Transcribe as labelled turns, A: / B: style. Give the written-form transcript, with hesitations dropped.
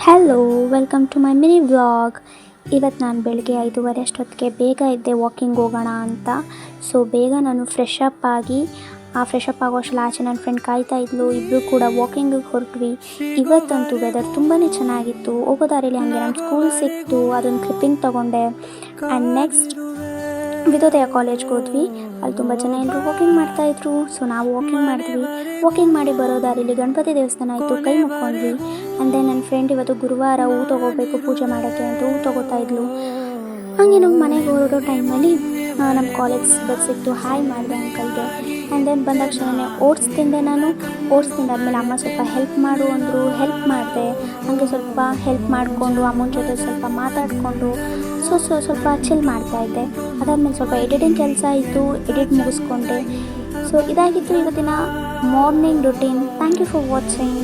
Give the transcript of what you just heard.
A: Hello welcome to my mini vlog. ಇವತ್ತು ನಾನು ಬೆಳಗ್ಗೆ 5:30 ಅಷ್ಟೊತ್ತಿಗೆ ಬೇಗ ಇದ್ದೆ ವಾಕಿಂಗ್ ಹೋಗೋಣ ಅಂತ. ಸೊ ಬೇಗ ನಾನು ಫ್ರೆಶ್ ಅಪ್ ಆಗೋಷ್ಟರಲ್ಲಿ ಆಚೆ ನನ್ನ ಫ್ರೆಂಡ್ ಕಾಯ್ತಾ ಇದ್ಲು. ಇಬ್ಬರು ಕೂಡ ವಾಕಿಂಗಿಗೆ ಹೊರಟ್ವಿ. ಇವತ್ತಂತೂ ವೆದರ್ ತುಂಬಾ ಚೆನ್ನಾಗಿತ್ತು. ಹೋಗೋ ದಾರಿಲಿ ಹಾಗೆ ನಮ್ಮ ಸ್ಕೂಲ್ ಸಿಕ್ತು, ಅದೊಂದು ಕ್ಲಿಪ್ಪಿಂಗ್ ತೊಗೊಂಡೆ. ಆ್ಯಂಡ್ ನೆಕ್ಸ್ಟ್ ವಿದ್ಯೋದಯ ಕಾಲೇಜ್ಗೆ ಹೋದ್ವಿ. ಅಲ್ಲಿ ತುಂಬ ಜನ ಎಲ್ಲರೂ ವಾಕಿಂಗ್ ಮಾಡ್ತಾಯಿದ್ರು. ಸೊ ನಾವು ವಾಕಿಂಗ್ ಮಾಡಿದ್ವಿ. ವಾಕಿಂಗ್ ಮಾಡಿ ಬರೋ ದಾರಿಲಿ ಗಣಪತಿ ದೇವಸ್ಥಾನ ಇತ್ತು, ಕೈ ಮುಕ್ಕೊಂಡ್ವಿ. ಆ್ಯಂಡ್ ದೆನ್ ನನ್ನ ಫ್ರೆಂಡ್ ಇವತ್ತು ಗುರುವಾರ ಹೂ ತೊಗೋಬೇಕು ಪೂಜೆ ಮಾಡೋಕ್ಕೆ ಅಂತ ಹೂ ತೊಗೋತಾ ಇದ್ಲು. ಹಾಗೆ ನಾವು ಮನೆಗೆ ಹೊರಡೋ ಟೈಮಲ್ಲಿ ನಮ್ಮ ಕಾಲೇಜ್ ಬಸ್ ಸಿಕ್ತು. ಹಾಯ್ ಮಾಡಿದೆ ಅಂಕಲ್ಗೆ. ಆ್ಯಂಡ್ ದೆನ್ ಬಂದಾಕ್ಷಣ ಓಟ್ಸ್ ತಿಂದೆ. ಓಟ್ಸ್ ತಿಂದಾದ್ಮೇಲೆ ಅಮ್ಮ ಸ್ವಲ್ಪ ಹೆಲ್ಪ್ ಮಾಡು ಅಂದರು, ಹೆಲ್ಪ್ ಮಾಡಿದೆ. ಹಾಗೆ ಸ್ವಲ್ಪ ಹೆಲ್ಪ್ ಮಾಡಿಕೊಂಡು ಅಮ್ಮನ ಜೊತೆ ಸ್ವಲ್ಪ ಮಾತಾಡಿಕೊಂಡು ಸ್ವಲ್ಪ ಚಿಲ್ ಮಾಡ್ತಾಯಿದ್ದೆ. ಅದಾದಮೇಲೆ ಸ್ವಲ್ಪ ಎಡಿಟಿಂಗ್ ಕೆಲಸ ಇತ್ತು, ಎಡಿಟ್ ಮುಗಿಸ್ಕೊಂಡೆ. ಸೊ ಇದಾಗಿತ್ತು ಇವತ್ತಿನ morning routine. Thank you for watching.